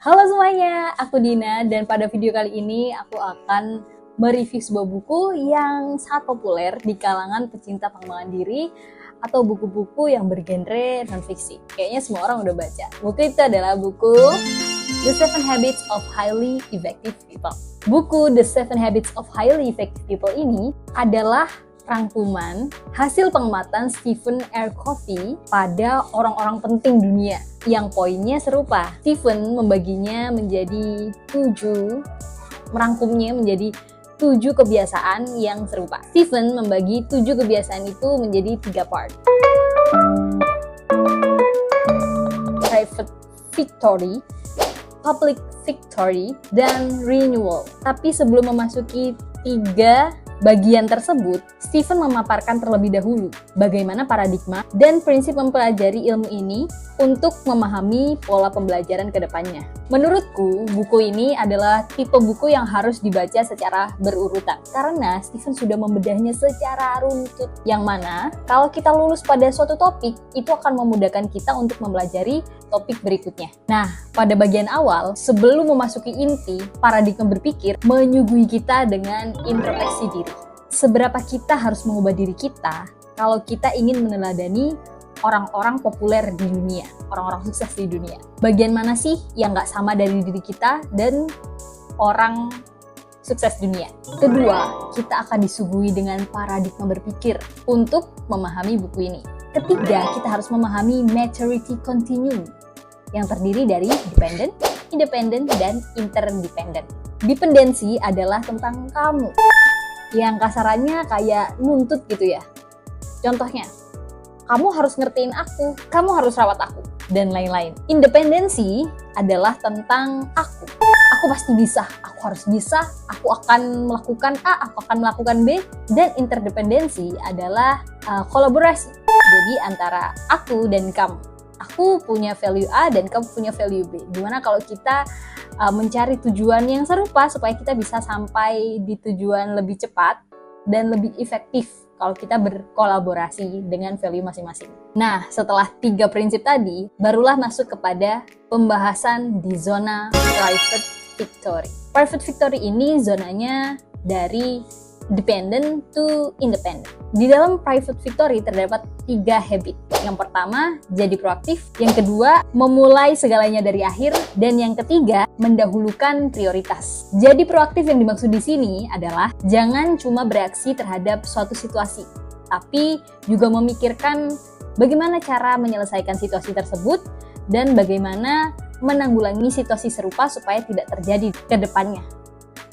Halo semuanya, aku Dina dan pada video kali ini aku akan mereview sebuah buku yang sangat populer di kalangan pecinta pengembangan diri atau buku-buku yang bergenre non-fiksi. Kayaknya semua orang udah baca. Buku itu adalah buku The 7 Habits of Highly Effective People. Buku The 7 Habits of Highly Effective People ini adalah rangkuman hasil pengamatan Stephen R. Covey pada orang-orang penting dunia yang poinnya serupa. Stephen membaginya menjadi 7, merangkumnya menjadi 7 kebiasaan yang serupa. Stephen membagi 7 kebiasaan itu menjadi 3 part. Private victory, public victory, dan renewal. Tapi sebelum memasuki 3 bagian tersebut, Stephen memaparkan terlebih dahulu bagaimana paradigma dan prinsip mempelajari ilmu ini untuk memahami pola pembelajaran ke depannya. Menurutku, buku ini adalah tipe buku yang harus dibaca secara berurutan karena Stephen sudah membedahnya secara runtut, yang mana kalau kita lulus pada suatu topik, itu akan memudahkan kita untuk mempelajari topik berikutnya. Nah, pada bagian awal, sebelum memasuki inti, paradigma berpikir menyuguhi kita dengan introspeksi diri. Seberapa kita harus mengubah diri kita kalau kita ingin meneladani orang-orang populer di dunia, orang-orang sukses di dunia. Bagian mana sih yang nggak sama dari diri kita dan orang sukses dunia? Kedua, kita akan disuguhi dengan paradigma berpikir untuk memahami buku ini. Ketiga, kita harus memahami maturity continuum yang terdiri dari dependent, independent, dan interdependent. Dependensi adalah tentang kamu, yang kasarannya kayak nuntut gitu ya. Contohnya, kamu harus ngertiin aku, kamu harus rawat aku, dan lain-lain. Independensi adalah tentang aku pasti bisa, aku harus bisa, aku akan melakukan A, aku akan melakukan B. Dan interdependensi adalah kolaborasi, jadi antara aku dan kamu. Aku punya value A dan kamu punya value B. Gimana kalau kita mencari tujuan yang serupa supaya kita bisa sampai di tujuan lebih cepat dan lebih efektif kalau kita berkolaborasi dengan value masing-masing. Nah, setelah 3 prinsip tadi, barulah masuk kepada pembahasan di zona private victory. Private victory ini zonanya dari dependent to independent. Di dalam private victory terdapat 3 habit. Yang pertama, jadi proaktif. Yang kedua, memulai segalanya dari akhir. Dan yang ketiga, mendahulukan prioritas. Jadi proaktif yang dimaksud di sini adalah jangan cuma bereaksi terhadap suatu situasi, tapi juga memikirkan bagaimana cara menyelesaikan situasi tersebut dan bagaimana menanggulangi situasi serupa supaya tidak terjadi ke depannya.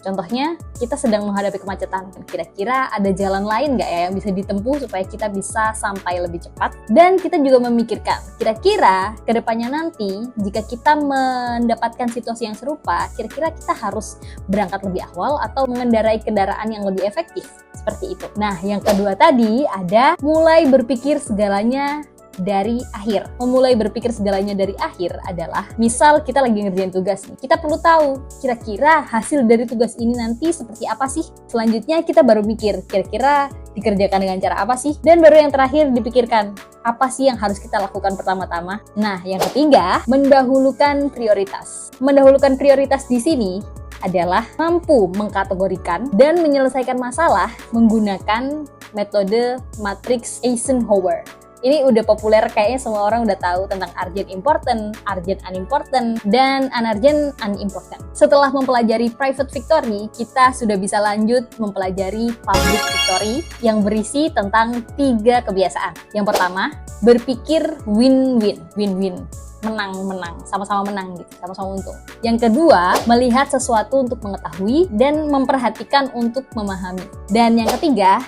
Contohnya, kita sedang menghadapi kemacetan. Kira-kira ada jalan lain nggak ya yang bisa ditempuh supaya kita bisa sampai lebih cepat? Dan kita juga memikirkan, kira-kira ke depannya nanti, jika kita mendapatkan situasi yang serupa, kira-kira kita harus berangkat lebih awal atau mengendarai kendaraan yang lebih efektif? Seperti itu. Nah, yang kedua tadi ada mulai berpikir segalanya dari akhir. Memulai berpikir segalanya dari akhir adalah, misal kita lagi ngerjain tugas nih, kita perlu tahu kira-kira hasil dari tugas ini nanti seperti apa sih. Selanjutnya kita baru mikir kira-kira dikerjakan dengan cara apa sih, dan baru yang terakhir dipikirkan apa sih yang harus kita lakukan pertama-tama. Nah, yang ketiga, mendahulukan prioritas. Mendahulukan prioritas di sini adalah mampu mengkategorikan dan menyelesaikan masalah menggunakan metode matriks Eisenhower. Ini udah populer, kayaknya semua orang udah tahu tentang urgent important, urgent unimportant, dan unurgent unimportant. Setelah mempelajari private victory, kita sudah bisa lanjut mempelajari public victory yang berisi tentang 3 kebiasaan. Yang pertama, berpikir win-win, win-win. Menang-menang, sama-sama menang gitu, sama-sama untung. Yang kedua, melihat sesuatu untuk mengetahui dan memperhatikan untuk memahami. Dan yang ketiga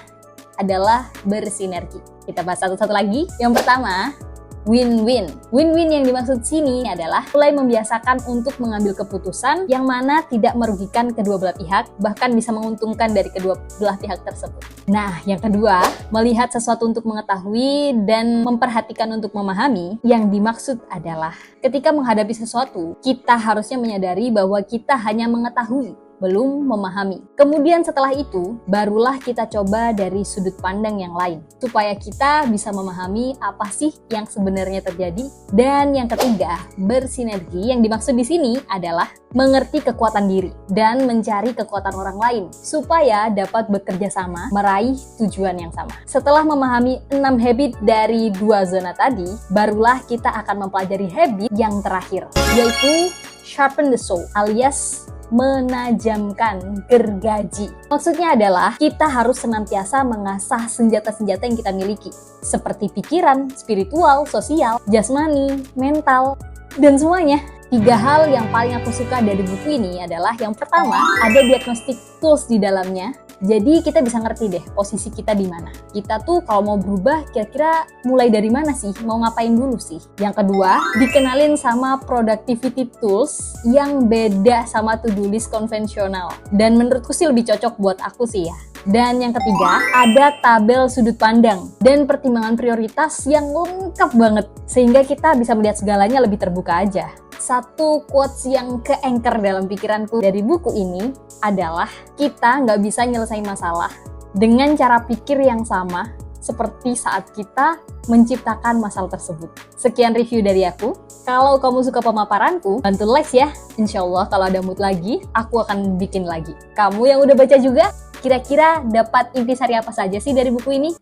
adalah bersinergi. Kita bahas satu-satu lagi. Yang pertama, win-win. Win-win yang dimaksud sini adalah mulai membiasakan untuk mengambil keputusan yang mana tidak merugikan kedua belah pihak, bahkan bisa menguntungkan dari kedua belah pihak tersebut. Nah, yang kedua, melihat sesuatu untuk mengetahui dan memperhatikan untuk memahami. Yang dimaksud adalah ketika menghadapi sesuatu, kita harusnya menyadari bahwa kita hanya mengetahui, belum memahami. Kemudian setelah itu, barulah kita coba dari sudut pandang yang lain, supaya kita bisa memahami apa sih yang sebenarnya terjadi. Dan yang ketiga, bersinergi yang dimaksud di sini adalah mengerti kekuatan diri dan mencari kekuatan orang lain, supaya dapat bekerja sama meraih tujuan yang sama. Setelah memahami 6 habit dari 2 zona tadi, barulah kita akan mempelajari habit yang terakhir, yaitu sharpen the saw alias menajamkan gergaji. Maksudnya adalah kita harus senantiasa mengasah senjata-senjata yang kita miliki, seperti pikiran, spiritual, sosial, jasmani, mental, dan semuanya. 3 hal yang paling aku suka dari buku ini adalah yang pertama, ada diagnostic tools di dalamnya. Jadi kita bisa ngerti deh posisi kita di mana. Kita tuh kalau mau berubah kira-kira mulai dari mana sih? Mau ngapain dulu sih? Yang kedua, dikenalin sama productivity tools yang beda sama to-do list konvensional. Dan menurutku sih lebih cocok buat aku sih ya. Dan yang ketiga, ada tabel sudut pandang dan pertimbangan prioritas yang lengkap banget. Sehingga kita bisa melihat segalanya lebih terbuka aja. Satu quotes yang ke-anchor dalam pikiranku dari buku ini adalah kita nggak bisa nyelesain masalah dengan cara pikir yang sama seperti saat kita menciptakan masalah tersebut. Sekian review dari aku. Kalau kamu suka pemaparanku, bantu like ya. Insya Allah kalau ada mood lagi, aku akan bikin lagi. Kamu yang udah baca juga, kira-kira dapat intisari apa saja sih dari buku ini?